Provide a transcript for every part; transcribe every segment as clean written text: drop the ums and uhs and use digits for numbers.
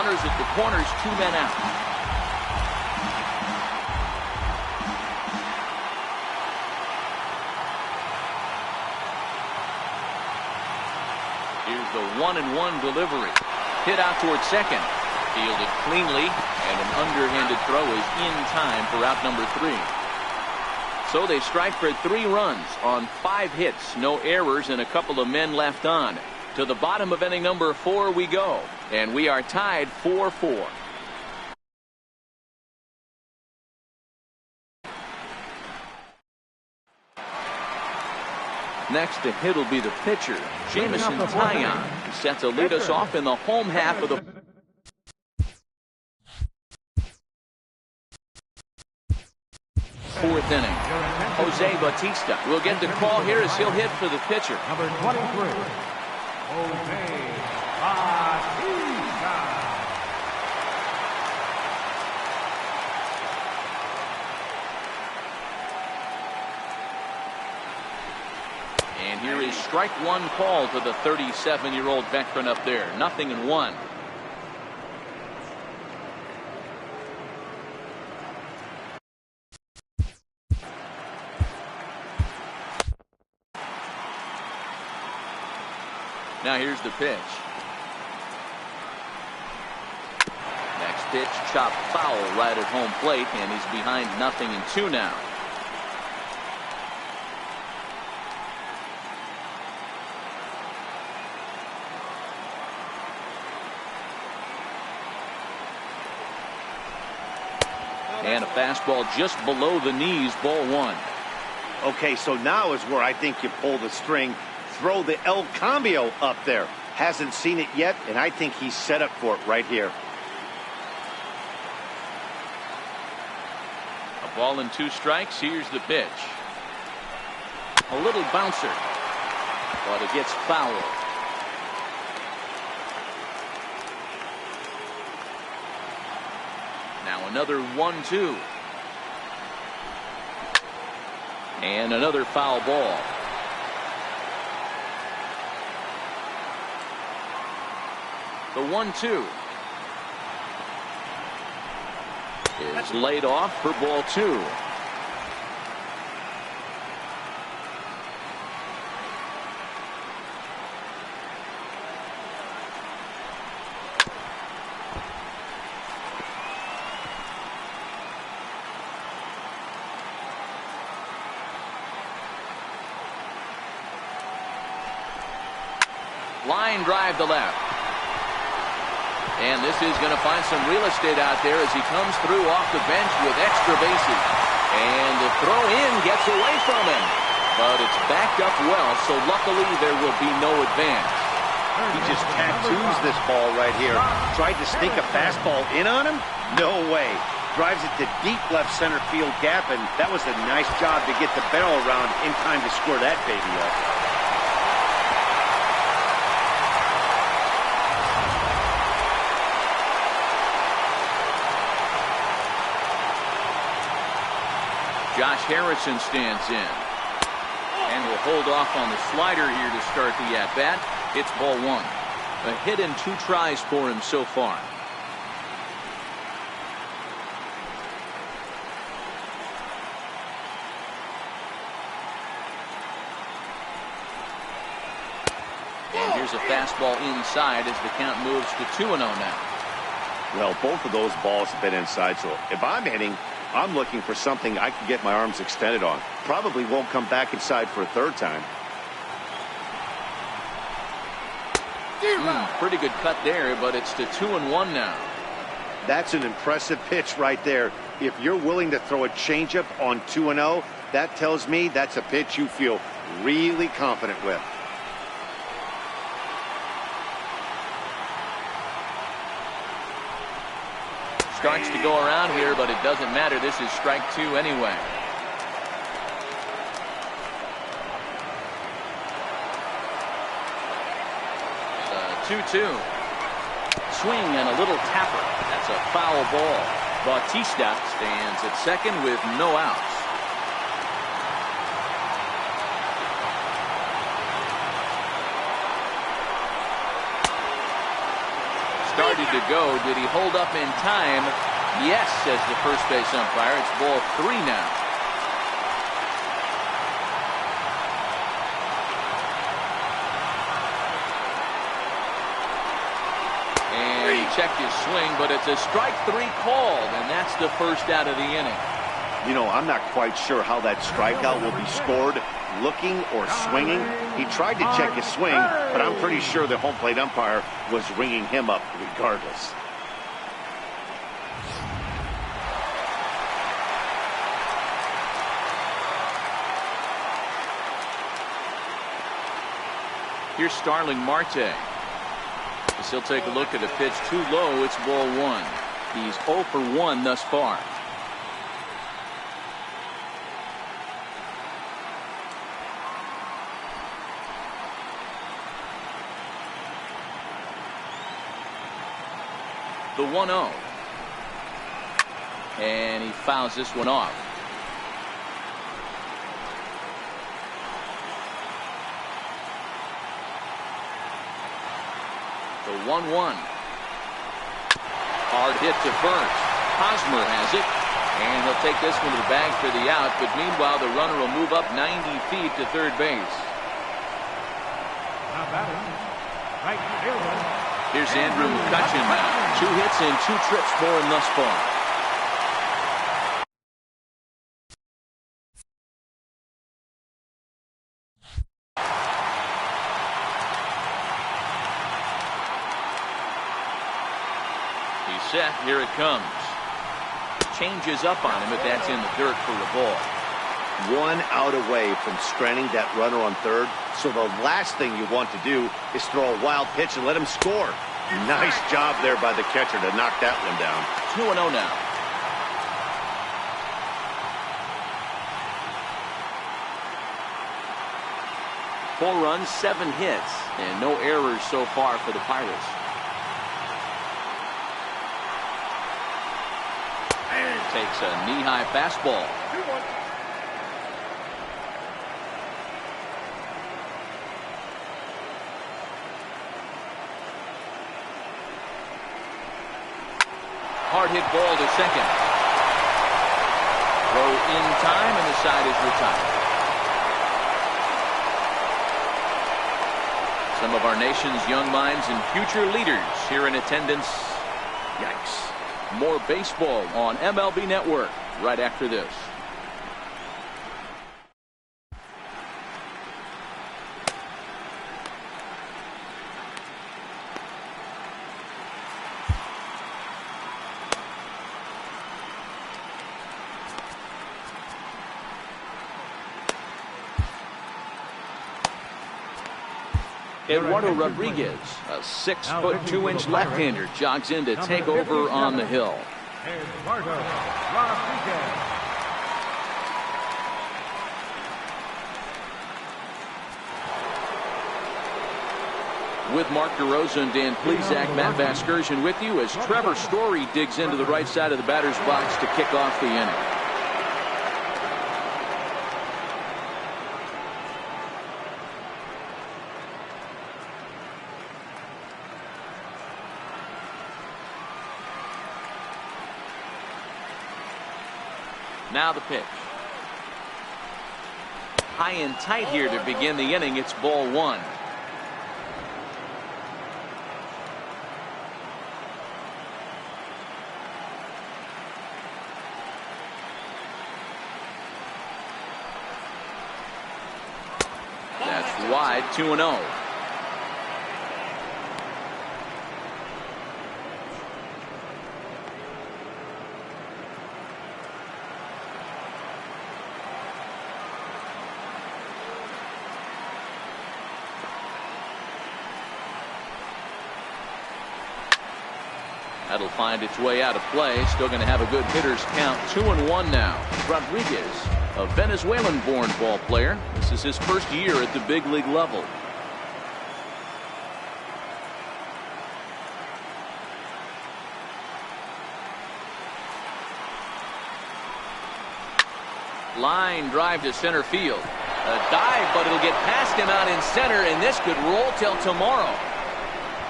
Runners at the corners, 2 men out. Here's the 1-1 delivery. Hit out towards second. Fielded cleanly, and an underhanded throw is in time for out number 3. So they strike for 3 runs on 5 hits, no errors, and a couple of men left on. To the bottom of inning number 4 we go, and we are tied 4-4. Next to hit will be the pitcher, Jamison Taillon, who set to lead us off in the home half of the 4th inning. Jose Bautista will get the call here as he'll hit for the pitcher. Number 23, Jose Bautista. And here is strike 1 call to the 37-year-old veteran up there. 0-1. Now here's the pitch. Next pitch chopped foul right at home plate, and he's behind 0-2 now. And a fastball just below the knees, ball 1. Okay, so now is where I think you pull the string. Throw the El Cambio up there. Hasn't seen it yet, and I think he's set up for it right here. A ball and 2 strikes. Here's the pitch. A little bouncer, but it gets fouled. Now another 1-2. And another foul ball. The 1-2 is laid off for ball 2. Line drive to left. And this is going to find some real estate out there as he comes through off the bench with extra bases. And the throw in gets away from him. But it's backed up well, so luckily there will be no advance. He just tattoos this ball right here. Tried to sneak a fastball in on him? No way. Drives it to deep left center field gap, and that was a nice job to get the barrel around in time to score that baby up. Josh Harrison stands in. And will hold off on the slider here to start the at-bat. It's ball 1. A hit and 2 tries for him so far. And here's a fastball inside as the count moves to 2-0 now. Well, both of those balls have been inside, so if I'm hitting, I'm looking for something I can get my arms extended on. Probably won't come back inside for a 3rd time. Pretty good cut there, but it's to 2-1 now. That's an impressive pitch right there. If you're willing to throw a changeup on 2-0, that tells me that's a pitch you feel really confident with. Starts to go around here, but it doesn't matter. This is strike 2 anyway. 2-2. Swing and a little tapper. That's a foul ball. Bautista stands at second with no outs. started to go. Did he hold up in time? Yes, says the first base umpire. It's ball 3 now. And he checked his swing, but it's a strike 3 called, and that's the first out of the inning. You know, I'm not quite sure how that strikeout will be scored, looking or swinging. He tried to check his swing, but I'm pretty sure the home plate umpire was ringing him up regardless. Here's Starling Marte. As he'll take a look at a pitch too low, it's ball 1. He's 0 for 1 thus far. The 1-0. And he fouls this one off. The 1-1. Hard hit to first. Hosmer has it. And he'll take this one to the bag for the out. But meanwhile, the runner will move up 90 feet to third base. Now batting, right fielder. Here's Andrew McCutchen now. 2 hits and 2 trips for him thus far. He's set. Here it comes. Changes up on him, but that's in the dirt for the ball. 1 out away from stranding that runner on third. So the last thing you want to do is throw a wild pitch and let him score. Nice job there by the catcher to knock that one down. 2-0 now. Four runs, 7 hits, and no errors so far for the Pirates. And takes a knee-high fastball. Hard hit ball to second. Throw in time, and the side is retired. Some of our nation's young minds and future leaders here in attendance. Yikes. More baseball on MLB Network right after this. Eduardo Rodriguez, a 6'2" left-hander, jogs in to take over on the hill. Eduardo Rodriguez. With Mark DeRosa and Dan Plesac, Matt Vasgersian with you as Trevor Story digs into the right side of the batter's box to kick off the inning. Now the pitch. High and tight here to begin the inning. It's ball 1. That's wide, 2-0. That'll find its way out of play. Still going to have a good hitter's count. 2-1 now. Rodriguez, a Venezuelan-born ball player. This is his first year at the big league level. Line drive to center field. A dive, but it'll get past him out in center, and this could roll till tomorrow.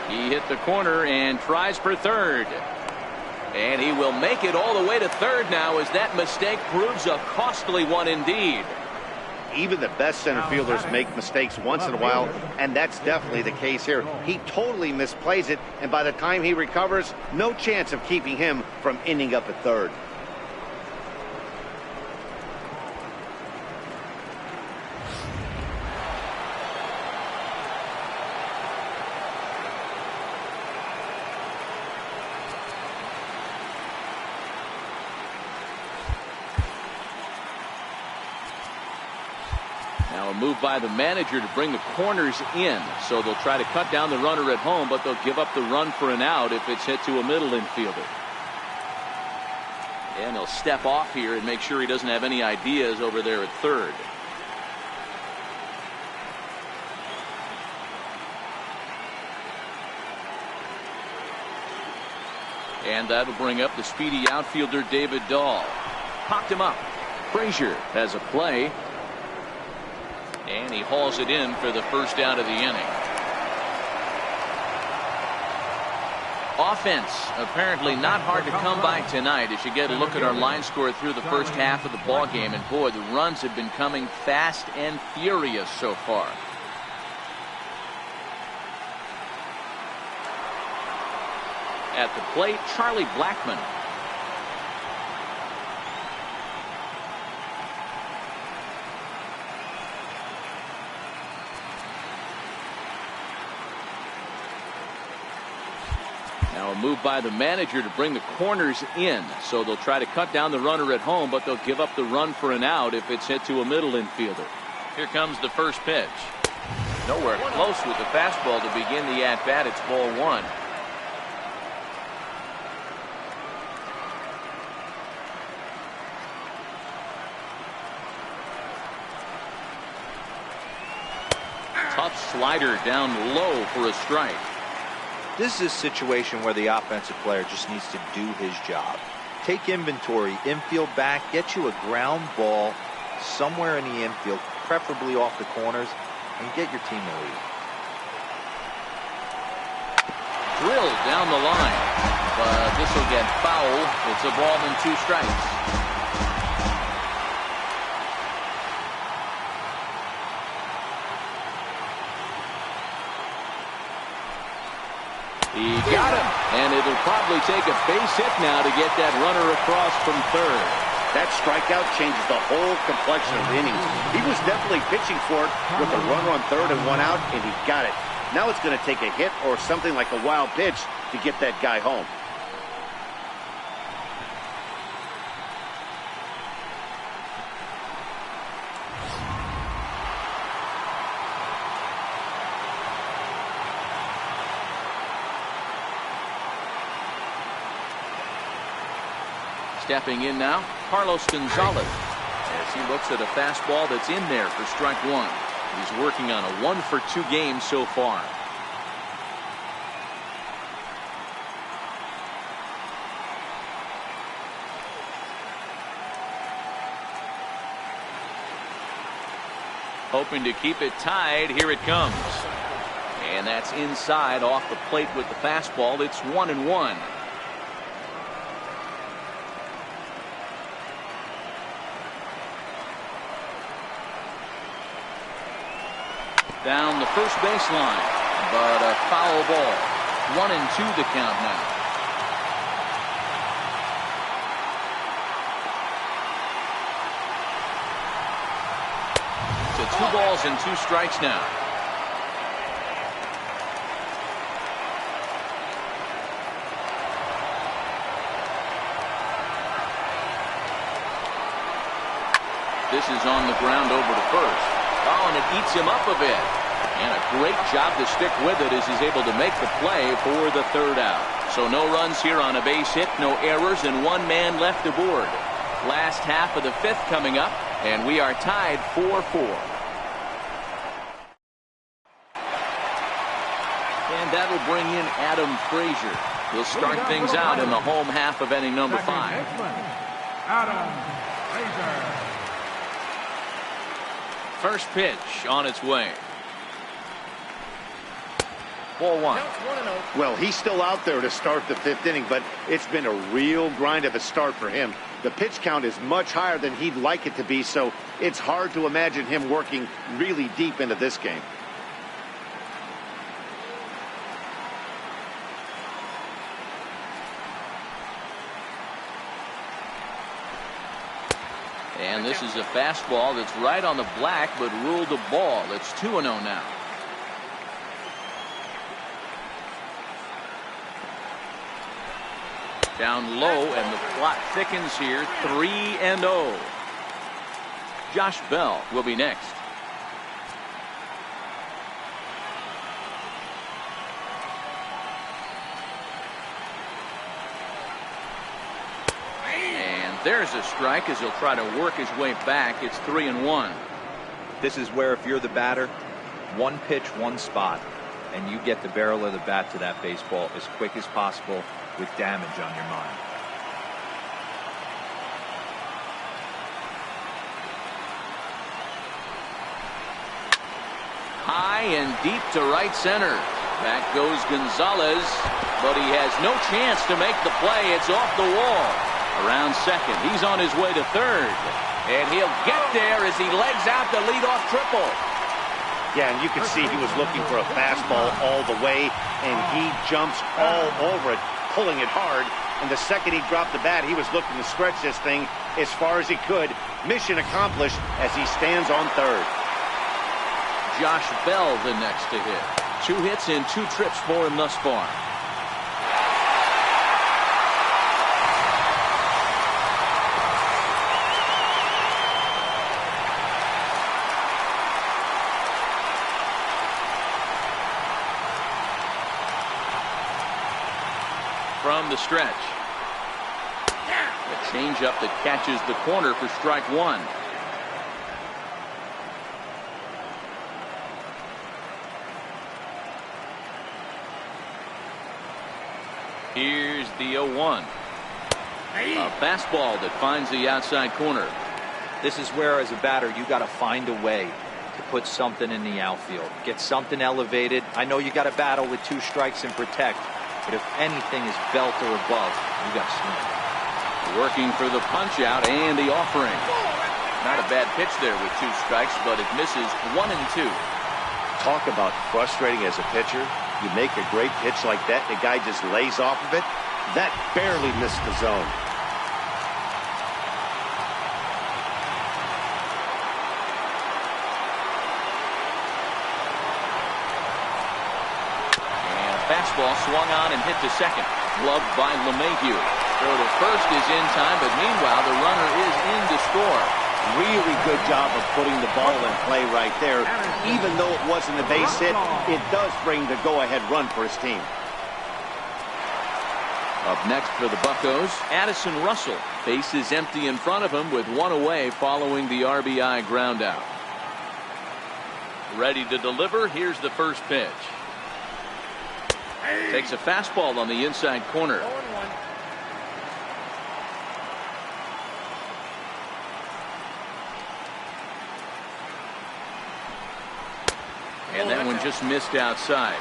He hit the corner and tries for third. And he will make it all the way to third now, as that mistake proves a costly one indeed. Even the best center fielders make mistakes once in a while, and that's definitely the case here. He totally misplays it, and by the time he recovers, no chance of keeping him from ending up at third. Now a move by the manager to bring the corners in. So they'll try to cut down the runner at home, but they'll give up the run for an out if it's hit to a middle infielder. And he'll step off here and make sure he doesn't have any ideas over there at third. And that'll bring up the speedy outfielder David Dahl. Popped him up. Frazier has a play. And he hauls it in for the first out of the inning. Offense apparently not hard to come by tonight as you get a look at our line score through the first half of the ball game. And boy, the runs have been coming fast and furious so far. At the plate, Charlie Blackmon. Now a move by the manager to bring the corners in. So they'll try to cut down the runner at home, but they'll give up the run for an out if it's hit to a middle infielder. Here comes the first pitch. Nowhere close with the fastball to begin the at-bat. It's ball one. Tough slider down low for a strike. This is a situation where the offensive player just needs to do his job. Take inventory, infield back, get you a ground ball somewhere in the infield, preferably off the corners, and get your team a lead. Drilled down the line, but this will get foul. It's a ball and 2 strikes. He got him, and it'll probably take a base hit now to get that runner across from third. That strikeout changes the whole complexion of the innings. He was definitely pitching for it with a runner on third and 1 out, and he got it. Now it's going to take a hit or something like a wild pitch to get that guy home. Stepping in now, Carlos Gonzalez, as he looks at a fastball that's in there for strike one. He's working on a 1-for-2 game so far. Hoping to keep it tied. Here it comes. And that's inside off the plate with the fastball. It's 1-1. Down the first baseline, but a foul ball. 1-2 the count now. So 2 balls and 2 strikes now. This is on the ground over to first. Oh, and it eats him up a bit. And a great job to stick with it as he's able to make the play for the third out. So no runs here on a base hit, no errors, and 1 man left aboard. Last half of the 5th coming up, and we are tied 4-4. And that will bring in Adam Frazier. He'll start things out in the home half of inning number 5. Adam Frazier. First pitch on its way. Ball one. Well, he's still out there to start the 5th inning, but it's been a real grind of a start for him. The pitch count is much higher than he'd like it to be, so it's hard to imagine him working really deep into this game. And this is a fastball that's right on the black, but ruled a ball. It's 2-0 now. Down low, and the plot thickens here. 3-0. Josh Bell will be next. There's a strike as he'll try to work his way back. It's 3-1. This is where if you're the batter, one pitch, one spot, and you get the barrel of the bat to that baseball as quick as possible with damage on your mind. High and deep to right center. Back goes Gonzalez, but he has no chance to make the play. It's off the wall. Around second, he's on his way to third, and he'll get there as he legs out the leadoff triple. Yeah, and you can see he was looking for a fastball all the way, and he jumps all over it, pulling it hard. And the second he dropped the bat, he was looking to stretch this thing as far as he could. Mission accomplished as he stands on third. Josh Bell the next to hit. 2 hits and 2 trips for him thus far. From the stretch. The changeup that catches the corner for strike 1. Here's the 0-1. A fastball that finds the outside corner. This is where, as a batter, you got to find a way to put something in the outfield. Get something elevated. I know you got to battle with 2 strikes and protect. But if anything is belt or above, you got to swing. Working for the punch out and the offering. Not a bad pitch there with 2 strikes, but it misses 1 and 2. Talk about frustrating as a pitcher. You make a great pitch like that, and the guy just lays off of it. That barely missed the zone. Fastball swung on and hit to second. Gloved by LeMahieu. Throw to first is in time, but meanwhile the runner is in to score. Really good job of putting the ball in play right there. Even though it wasn't a base hit, it does bring the go-ahead run for his team. Up next for the Buccos, Addison Russell. Base is empty in front of him with 1 away following the RBI groundout. Ready to deliver. Here's the first pitch. Takes a fastball on the inside corner. And that one just missed outside.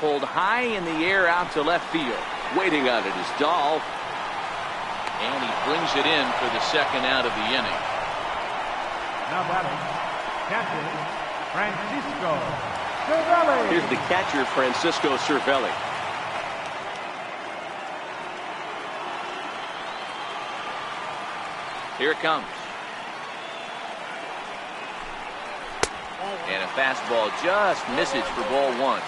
Pulled high in the air out to left field. Waiting on it is Dahl. And he brings it in for the second out of the inning. Now batting, catcher Francisco Cervelli. Here's the catcher, Francisco Cervelli. Here it comes. And a fastball just misses for ball 1.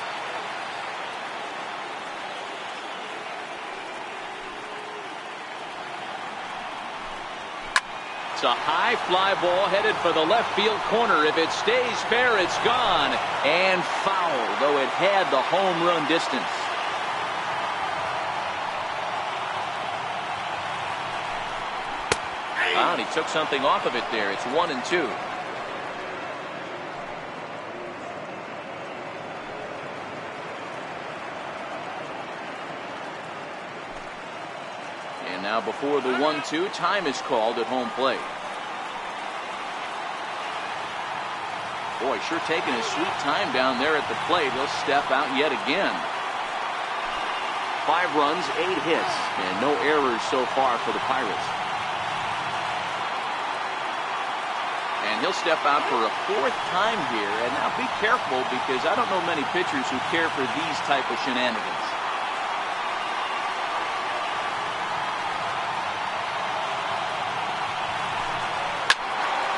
It's a high fly ball headed for the left field corner. If it stays fair, it's gone. And foul, though it had the home run distance. And he took something off of it there. It's 1 and 2. And now before the 1-2, time is called at home plate. Boy, sure taking his sweet time down there at the plate. He'll step out yet again. 5 runs, 8 hits, and no errors so far for the Pirates. And he'll step out for a 4th time here. And now be careful, because I don't know many pitchers who care for these type of shenanigans.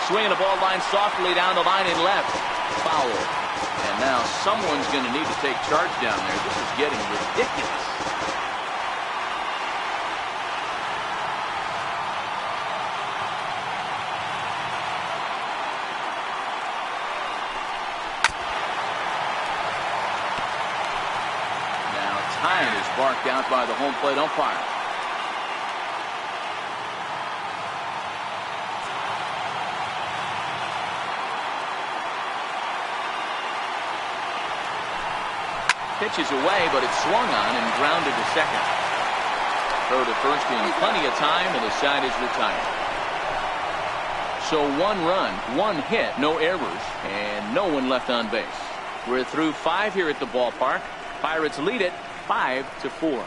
Swinging the ball line softly down the line in left. Foul. And now someone's going to need to take charge down there. This is getting ridiculous. Now time is barked out by the home plate umpire. Pitches away, but it's swung on and grounded to second. Throw to first in plenty of time, and the side is retired. So 1 run, 1 hit, no errors, and no one left on base. We're through 5 here at the ballpark. Pirates lead it 5-4.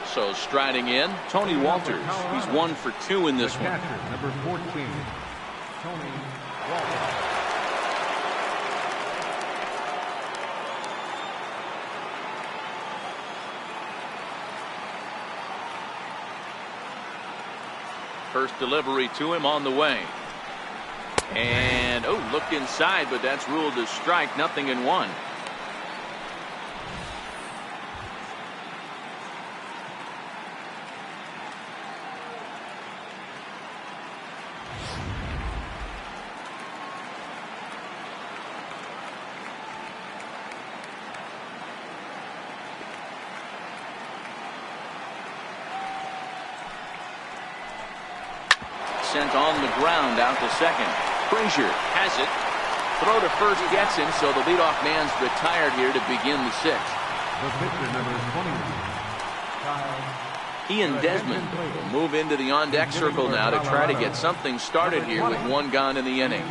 So striding in, Tony Walters. He's 1 for 2 in this one. Number 14, Tony Walters. First delivery to him on the way. And, oh, look inside, but that's ruled a strike, 0-1. Sent on the ground out to second. Frazier has it. Throw to first gets him, so the leadoff man's retired here to begin the 6th. The pitcher, number 20. Ian Desmond will move into the on-deck circle now to try to get something started here with 1 gone in the inning.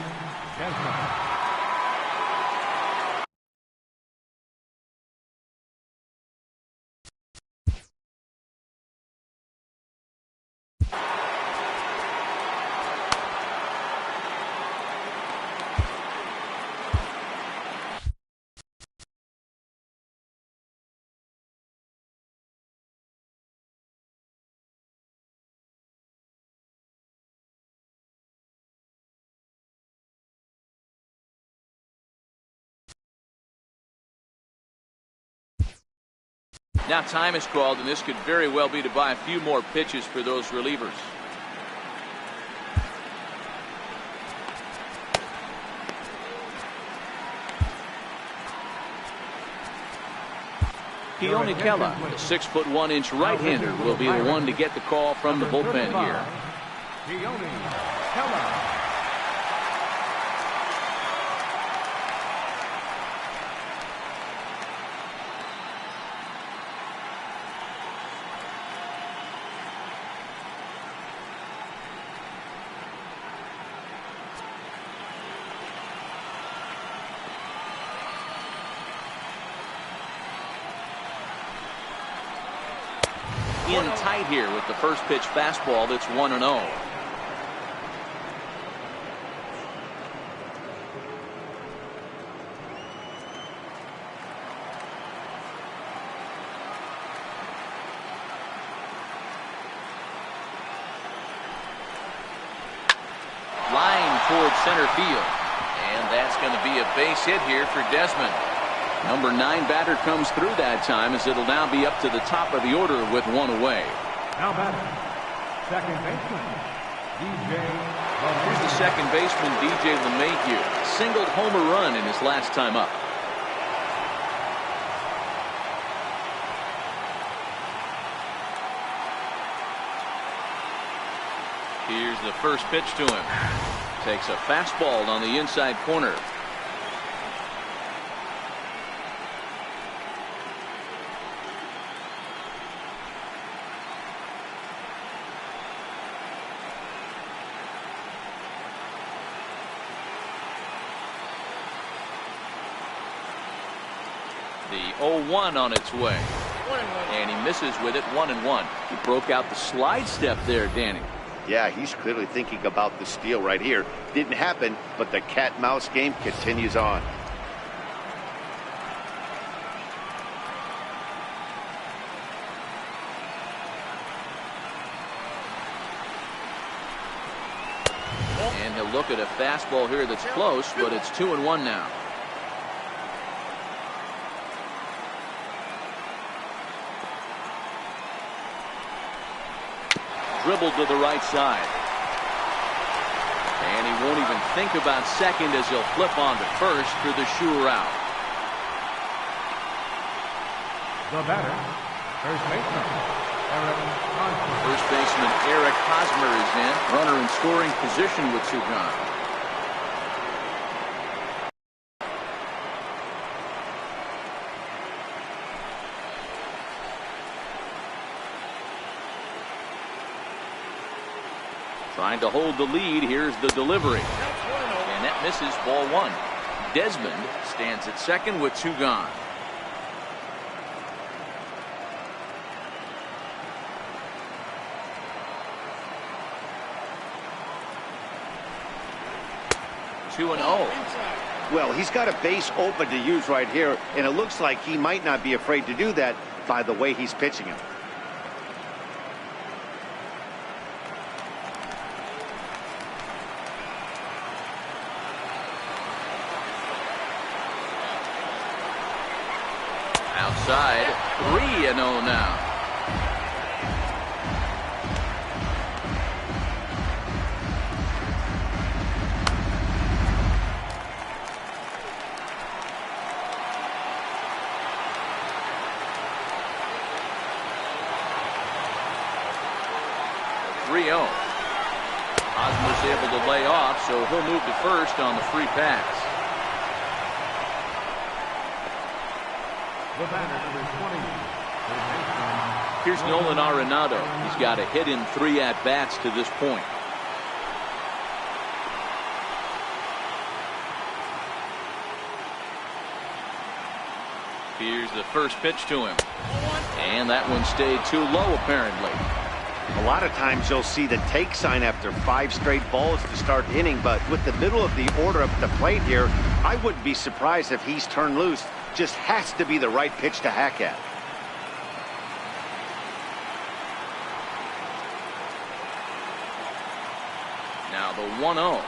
Now time is called, and this could very well be to buy a few more pitches for those relievers. Keone Kela, the 6'1" right-hander, will be the one to get the call from the bullpen here. Keone Kela. In tight here with the first pitch fastball that's 1-0. Line towards center field, and that's going to be a base hit here for Desmond. Number 9 batter comes through that time, as it'll now be up to the top of the order with 1 away. Now batting, second baseman, DJ. Here's the second baseman, DJ LeMahieu. Singled homer run in his last time up. Here's the first pitch to him. Takes a fastball on the inside corner. The 0-1 on its way. And he misses with it, 1-1. He broke out the slide step there, Danny. Yeah, he's clearly thinking about the steal right here. Didn't happen, but the cat-mouse game continues on. And he'll look at a fastball here that's close, but it's 2-1 now. Dribbled to the right side. And he won't even think about second as he'll flip on to first for the sure out. The batter, first baseman, Eric Hosmer. First baseman Eric Hosmer is in. Runner in scoring position with 2 gone. Trying to hold the lead. Here's the delivery. And that misses, ball 1. Desmond stands at second with 2 gone. Two and 0. Well, he's got a base open to use right here, and it looks like he might not be afraid to do that by the way he's pitching him. Outside, 3-0 now. Hosmer's able to lay off, so he'll move to first on the free pass. The batter, number 20. Here's Nolan Arenado. He's got a hit in 3 at-bats to this point. Here's the first pitch to him. And that one stayed too low, apparently. A lot of times you'll see the take sign after 5 straight balls to start the inning, but with the middle of the order up at the plate here, I wouldn't be surprised if he's turned loose. Just has to be the right pitch to hack at. Now the 1-0.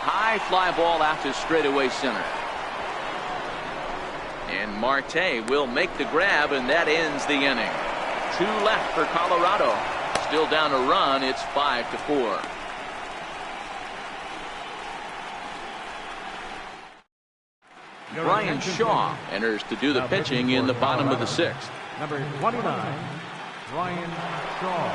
High fly ball out to straightaway center. And Marte will make the grab, and that ends the inning. 2 left for Colorado. Still down a run. It's 5-4. Brian Shaw enters to do the pitching in the bottom of the 6th. Number 29, Brian Shaw.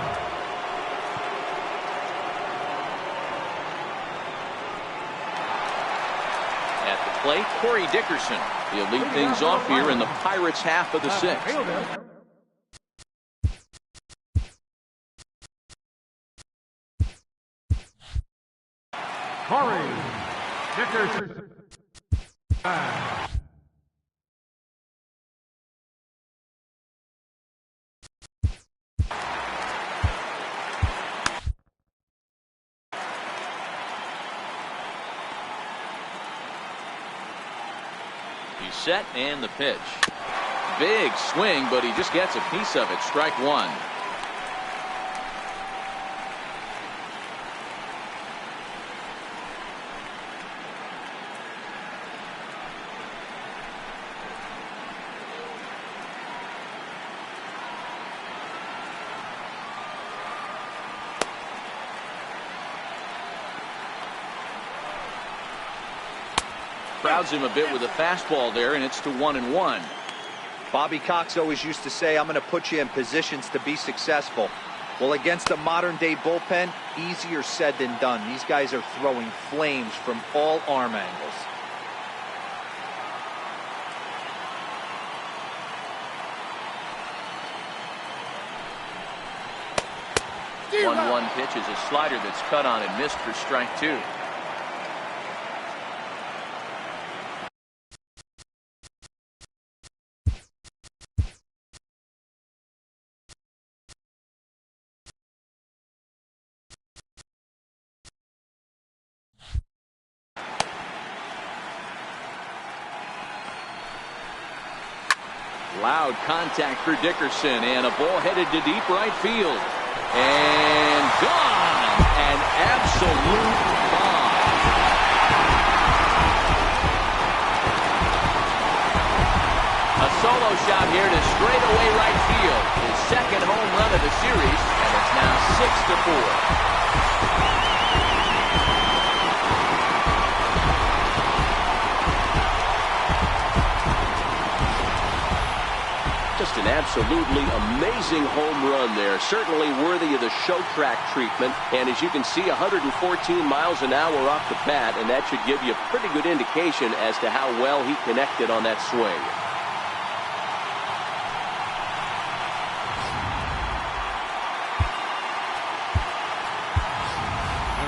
At the plate, Corey Dickerson. He'll lead things off here in the Pirates' half of the 6th. Corey Dickerson. He's set, and the pitch. Big swing, but he just gets a piece of it. Strike 1. Crowds him a bit with a fastball there, and it's to 1-1. Bobby Cox always used to say, I'm going to put you in positions to be successful. Well, against a modern-day bullpen, easier said than done. These guys are throwing flames from all arm angles. 1-1 pitch is a slider that's cut on and missed for strike 2. Loud contact for Dickerson, and a ball headed to deep right field. And gone! An absolute bomb. A solo shot here to straightaway right field. His second home run of the series, and it's now 6-4. Just an absolutely amazing home run there. Certainly worthy of the show track treatment. And as you can see, 114 miles an hour off the bat, and that should give you a pretty good indication as to how well he connected on that swing.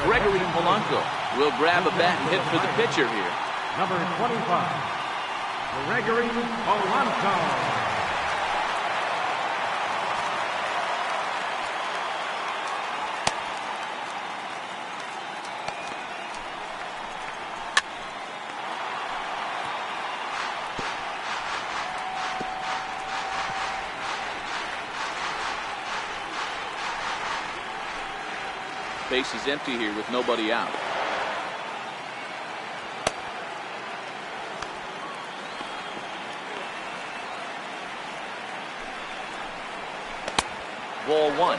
Gregory Polanco will grab a bat and hit for the pitcher here. Number 25, Gregory Polanco. Base is empty here with nobody out. Ball one.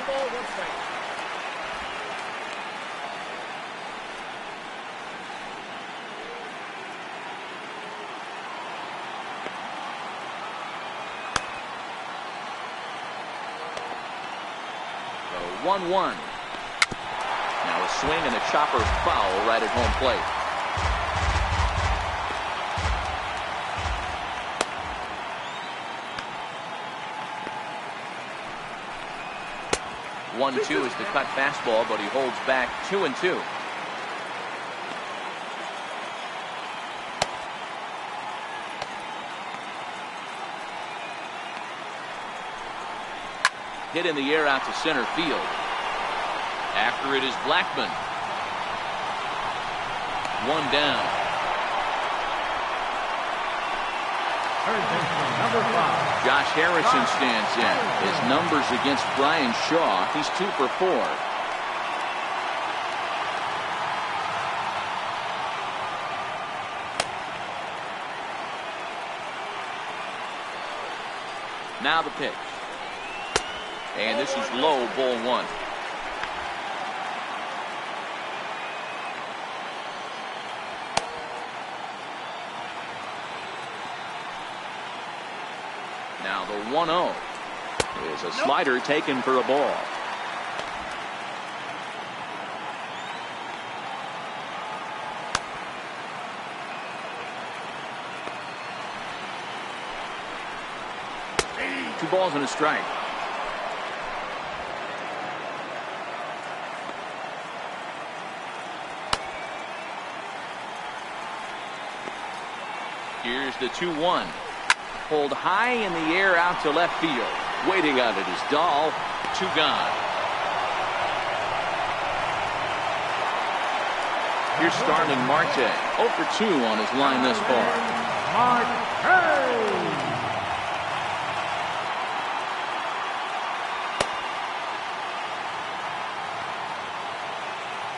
So 1-1. Now a swing and a chopper foul right at home plate. One-two is the cut fastball, but he holds back 2-2. Hit in the air out to center field. After it is Blackman. One down. Number 5. Josh Harrison stands in. His numbers against Brian Shaw, he's 2 for 4. Now the pitch. And this is low, ball one. Now the 1-0 is a slider taken for a ball. Two balls and a strike. Here's the 2-1. Pulled high in the air out to left field. Waiting on it is Dahl. 2 gone. Here's Starling Marte. 0 for 2 on his line thus far. Marte!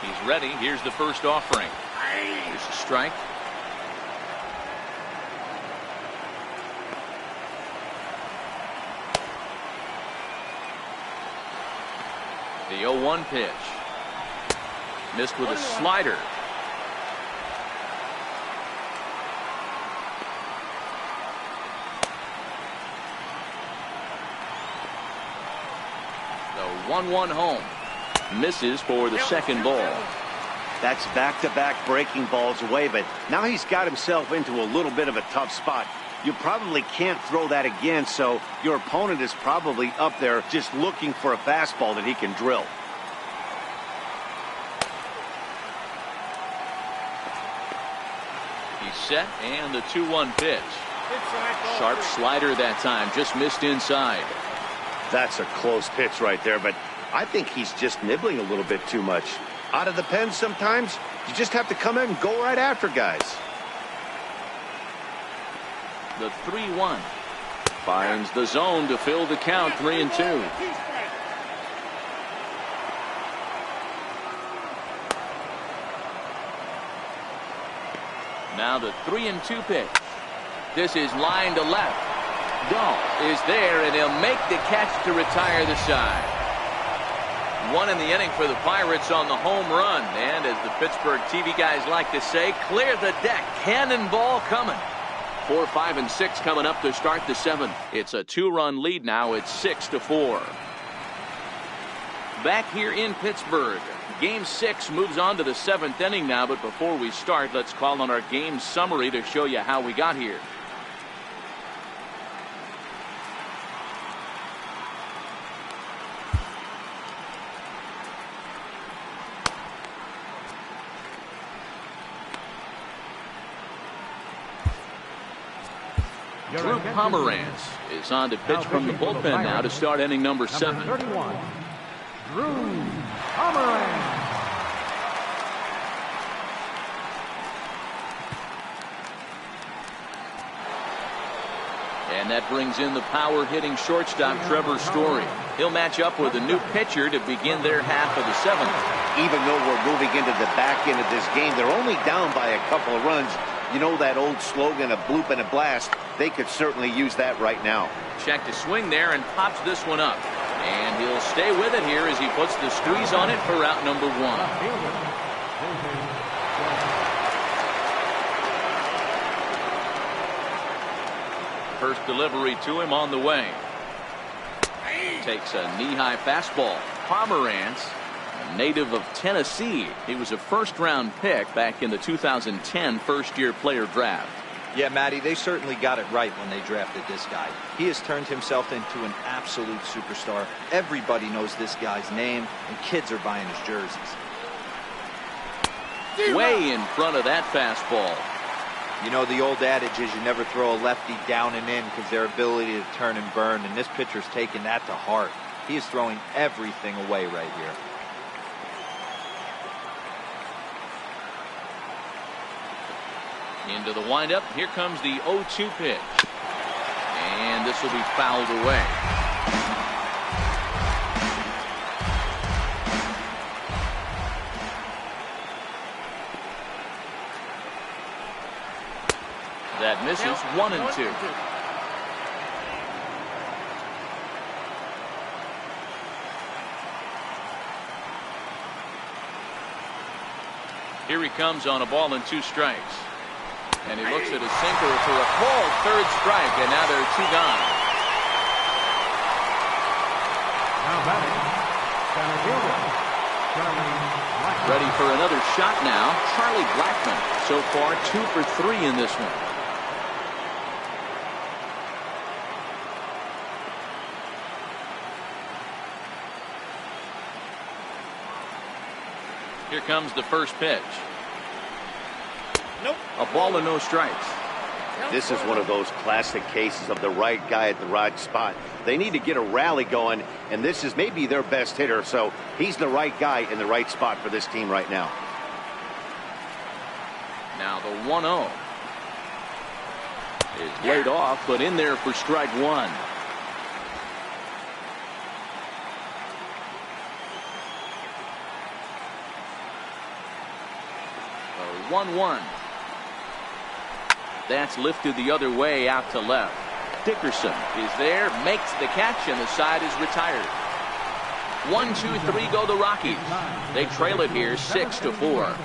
He's ready. Here's the first offering. Here's a strike. The 0-1 pitch. Missed with a slider. The 1-1 home. Misses for the second ball. That's back-to-back breaking balls away, but now he's got himself into a little bit of a tough spot. You probably can't throw that again, so your opponent is probably up there just looking for a fastball that he can drill. He's set, and the 2-1 pitch. Sharp slider that time, just missed inside. That's a close pitch right there, but I think he's just nibbling a little bit too much. Out of the pen sometimes, you just have to come in and go right after guys. The 3-1. Finds the zone to fill the count, 3-2. Now the 3-2 pitch. This is line to left. Dahl is there, and he'll make the catch to retire the side. One in the inning for the Pirates on the home run. And as the Pittsburgh TV guys like to say, clear the deck. Cannonball coming. 4, 5, and 6 coming up to start the 7th. It's a 2-run lead now. It's 6-4. Back here in Pittsburgh. Game 6 moves on to the 7th inning now. But before we start, let's call on our game summary to show you how we got here. Drew Pomerantz is on to pitch from the bullpen now to start inning number 7. 31, Drew Pomerantz. And that brings in the power-hitting shortstop Trevor Story. He'll match up with a new pitcher to begin their half of the 7th. Even though we're moving into the back end of this game, they're only down by a couple of runs. You know that old slogan, a bloop and a blast? They could certainly use that right now. Check to swing there and pops this one up. And he'll stay with it here as he puts the squeeze on it for out number 1. First delivery to him on the way. Takes a knee-high fastball. Pomerantz, a native of Tennessee. He was a first-round pick back in the 2010 first-year player draft. Yeah, Matty, they certainly got it right when they drafted this guy. He has turned himself into an absolute superstar. Everybody knows this guy's name, and kids are buying his jerseys. Way in front of that fastball. You know, the old adage is you never throw a lefty down and in because their ability to turn and burn, and this pitcher's taking that to heart. He is throwing everything away right here. Into the windup. Here comes the 0-2 pitch. And this will be fouled away. That misses. 1-2. Here he comes on a ball and 2 strikes. And he looks at a sinker for a called 3rd strike, and now there are 2 gone. Now batting, center fielder, Charlie Blackmon. Ready for another shot now, Charlie Blackmon. So far 2 for 3 in this one. Here comes the first pitch. Nope. A ball and no strikes. This is one of those classic cases of the right guy at the right spot. They need to get a rally going, and this is maybe their best hitter, so he's the right guy in the right spot for this team right now. Now the 1-0 is laid off, but in there for strike 1. The 1-1. That's lifted the other way out to left. Dickerson is there, makes the catch, and the side is retired. 1, 2, 3 go the Rockies. They trail it here 6-4.